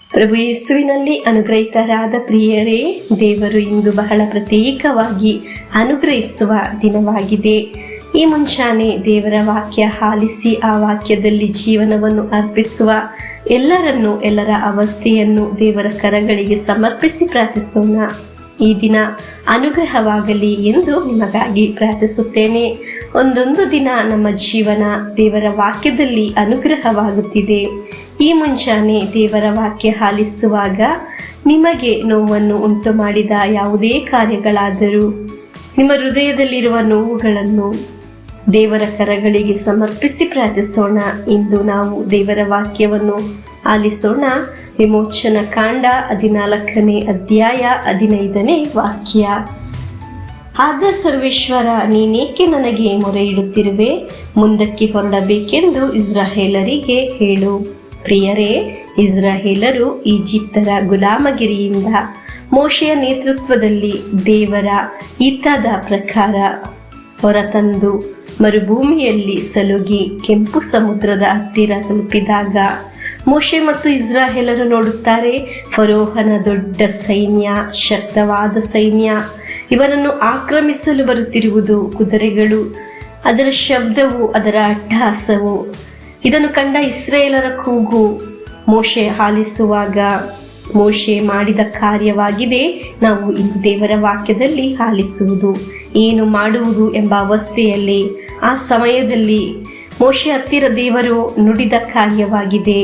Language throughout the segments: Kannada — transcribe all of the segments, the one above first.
ಪ್ರಭು ಯೇಸುವಿನಲ್ಲಿ ಅನುಗ್ರಹಿತರಾದ ಪ್ರಿಯರೇ, ದೇವರು ಇಂದು ಬಹಳ ಪ್ರತ್ಯೇಕವಾಗಿ ಅನುಗ್ರಹಿಸುವ ದಿನವಾಗಿದೆ. ಈ ಮುಂಚಾನೆ ದೇವರ ವಾಕ್ಯ ಆಲಿಸಿ ಆ ವಾಕ್ಯದಲ್ಲಿ ಜೀವನವನ್ನು ಅರ್ಪಿಸುವ ಎಲ್ಲರನ್ನೂ, ಎಲ್ಲರ ಅವಸ್ಥೆಯನ್ನು ದೇವರ ಕರಗಳಿಗೆ ಸಮರ್ಪಿಸಿ ಪ್ರಾರ್ಥಿಸೋಣ. ಈ ದಿನ ಅನುಗ್ರಹವಾಗಲಿ ಎಂದು ನಿಮಗಾಗಿ ಪ್ರಾರ್ಥಿಸುತ್ತೇನೆ. ಒಂದೊಂದು ದಿನ ನಮ್ಮ ಜೀವನ ದೇವರ ವಾಕ್ಯದಲ್ಲಿ ಅನುಗ್ರಹವಾಗುತ್ತಿದೆ. ಈ ಮುಂಚಾನೆ ದೇವರ ವಾಕ್ಯ ಆಲಿಸುವಾಗ ನಿಮಗೆ ನೋವನ್ನು ಉಂಟು ಮಾಡಿದ ಯಾವುದೇ ಕಾರ್ಯಗಳಾದರೂ ನಿಮ್ಮ ಹೃದಯದಲ್ಲಿರುವ ನೋವುಗಳನ್ನು ದೇವರ ಕರಗಳಿಗೆ ಸಮರ್ಪಿಸಿ ಪ್ರಾರ್ಥಿಸೋಣ. ಇಂದು ನಾವು ದೇವರ ವಾಕ್ಯವನ್ನು ಆಲಿಸೋಣ. ವಿಮೋಚನ ಕಾಂಡ 14ನೇ ಅಧ್ಯಾಯ 15ನೇ ವಾಕ್ಯ. ಆಗ ಸರ್ವೇಶ್ವರ, ನೀನೇಕೆ ನನಗೆ ಮೊರೆ ಇಡುತ್ತಿರುವೆ? ಮುಂದಕ್ಕೆ ಹೊರಡಬೇಕೆಂದು ಇಸ್ರಾಯೇಲರಿಗೆ ಹೇಳು. ಪ್ರಿಯರೇ, ಇಸ್ರಾಯೇಲರು ಈಜಿಪ್ತರ ಗುಲಾಮಗಿರಿಯಿಂದ ಮೋಶೆಯ ನೇತೃತ್ವದಲ್ಲಿ ದೇವರ ಹಿತದ ಪ್ರಕಾರ ಹೊರತಂದು ಮರುಭೂಮಿಯಲ್ಲಿ ಸಲುಗಿ ಕೆಂಪು ಸಮುದ್ರದ ಹತ್ತಿರ ತಲುಪಿದಾಗ ಮೋಶೆ ಮತ್ತು ಇಸ್ರಾಯೇಲರು ನೋಡುತ್ತಾರೆ, ಫರೋಹನ ದೊಡ್ಡ ಸೈನ್ಯ, ಶಕ್ತವಾದ ಸೈನ್ಯ ಇವರನ್ನು ಆಕ್ರಮಿಸಲು ಬರುತ್ತಿರುವುದು. ಕುದುರೆಗಳು, ಅದರ ಶಬ್ದವು, ಅದರ ಅಟ್ಟಹಾಸವು. ಇದನ್ನು ಕಂಡ ಇಸ್ರಾಯೇಲರ ಕೂಗು ಮೋಶೆ ಆಲಿಸುವಾಗ ಮೋಶೆ ಮಾಡಿದ ಕಾರ್ಯವಾಗಿದೆ ನಾವು ಇಂದು ದೇವರ ವಾಕ್ಯದಲ್ಲಿ ಆಲಿಸುವುದು. ಏನು ಮಾಡುವುದು ಎಂಬ ಅವಸ್ಥೆಯಲ್ಲಿ ಆ ಸಮಯದಲ್ಲಿ ಮೋಶೆ ಹತ್ತಿರ ದೇವರು ನುಡಿದ ಕಾರ್ಯವಾಗಿದೆ.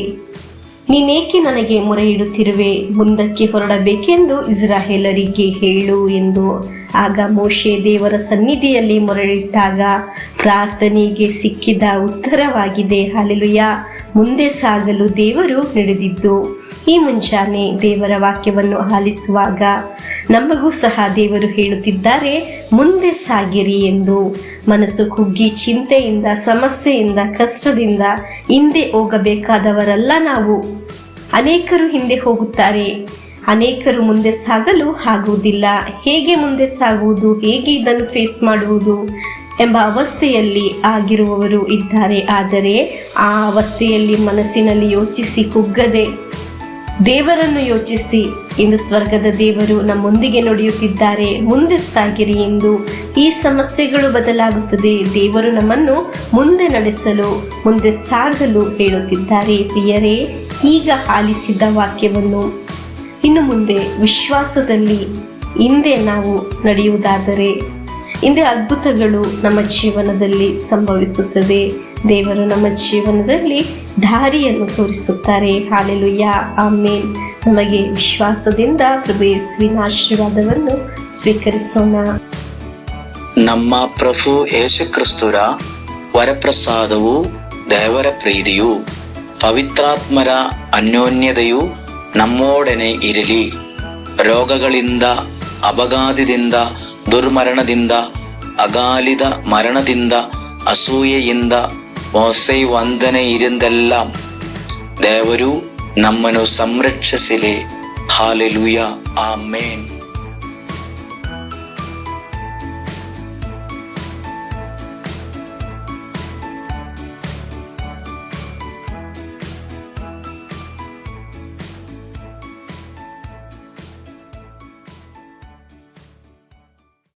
ನೀನೇಕೆ ನನಗೆ ಮೊರೆ ಇಡುತ್ತಿರುವೆ? ಮುಂದಕ್ಕೆ ಹೊರಡಬೇಕೆಂದು ಇಸ್ರಾಯೇಲರಿಗೆ ಹೇಳು ಎಂದು. ಆಗ ಮೋಶೆ ದೇವರ ಸನ್ನಿಧಿಯಲ್ಲಿ ಮೊರೆಯಿಟ್ಟಾಗ ಪ್ರಾರ್ಥನೆಗೆ ಸಿಕ್ಕಿದ ಉತ್ತರವಾಗಿದೆ. ಹಲ್ಲೆಲೂಯಾ. ಮುಂದೆ ಸಾಗಲು ದೇವರು ನಡೆದಿದ್ದು. ಈ ಮುಂಚಾನೆ ದೇವರ ವಾಕ್ಯವನ್ನು ಆಲಿಸುವಾಗ ನಮಗೂ ಸಹ ದೇವರು ಹೇಳುತ್ತಿದ್ದಾರೆ, ಮುಂದೆ ಸಾಗಿರಿ ಎಂದು. ಮನಸ್ಸು ಕುಗ್ಗಿ ಚಿಂತೆಯಿಂದ, ಸಮಸ್ಯೆಯಿಂದ, ಕಷ್ಟದಿಂದ ಹಿಂದೆ ಹೋಗಬೇಕಾದವರಲ್ಲ ನಾವು. ಅನೇಕರು ಹಿಂದೆ ಹೋಗುತ್ತಾರೆ, ಅನೇಕರು ಮುಂದೆ ಸಾಗಲು ಆಗುವುದಿಲ್ಲ. ಹೇಗೆ ಮುಂದೆ ಸಾಗುವುದು, ಹೇಗೆ ಇದನ್ನು ಫೇಸ್ ಮಾಡುವುದು ಎಂಬ ಅವಸ್ಥೆಯಲ್ಲಿ ಆಗಿರುವವರು ಇದ್ದಾರೆ. ಆದರೆ ಆ ಅವಸ್ಥೆಯಲ್ಲಿ ಮನಸ್ಸಿನಲ್ಲಿ ಯೋಚಿಸಿ ಕುಗ್ಗದೆ ದೇವರನ್ನು ಯೋಚಿಸಿ ಇಂದು ಸ್ವರ್ಗದ ದೇವರು ನಮ್ಮೊಂದಿಗೆ ನುಡಿಯುತ್ತಿದ್ದಾರೆ, ಮುಂದೆ ಸಾಗಿರಿ ಎಂದು. ಈ ಸಮಸ್ಯೆಗಳು ಬದಲಾಗುತ್ತದೆ. ದೇವರು ನಮ್ಮನ್ನು ಮುಂದೆ ನಡೆಸಲು, ಮುಂದೆ ಸಾಗಲು ಹೇಳುತ್ತಿದ್ದಾರೆ. ಪ್ರಿಯರೇ, ಈಗ ಆಲಿಸಿದ ವಾಕ್ಯವನ್ನು ಇನ್ನು ಮುಂದೆ ವಿಶ್ವಾಸದಲ್ಲಿ ಹಿಂದೆ ನಾವು ನಡೆಯುವುದಾದರೆ ಹಿಂದೆ ಅದ್ಭುತಗಳು ನಮ್ಮ ಜೀವನದಲ್ಲಿ ಸಂಭವಿಸುತ್ತದೆ. ದೇವರು ನಮ್ಮ ಜೀವನದಲ್ಲಿ ದಾರಿಯನ್ನು ತೋರಿಸುತ್ತಾರೆ. Hallelujah, amen. ನಮಗೆ ವಿಶ್ವಾಸದಿಂದ ಪ್ರಭು ಯೇಸುವಿನ ಆಶೀರ್ವಾದವನ್ನು ಸ್ವೀಕರಿಸೋಣ. ನಮ್ಮ ಪ್ರಭು ಯೇಸು ಕ್ರಿಸ್ತರ ವರಪ್ರಸಾದವು, ದೇವರ ಪ್ರೀತಿಯು, ಪವಿತ್ರಾತ್ಮರ ಅನ್ಯೋನ್ಯತೆಯು ನಮ್ಮೊಡನೆ ಇರಲಿ. ರೋಗಗಳಿಂದ, ಅಪಘಾತದಿಂದ, ದುರ್ಮರಣದಿಂದ, ಅಗಾಲಿದ ಮರಣದಿಂದ, ಅಸೂಯೆಯಿಂದ, ಮೋಸೆ ವಂದನೆಯಿಂದೆല്ലാം ದೇವರು ನಮ್ಮನ್ನು ಸಂರಕ್ಷಿಸಲಿ. Hallelujah, amen.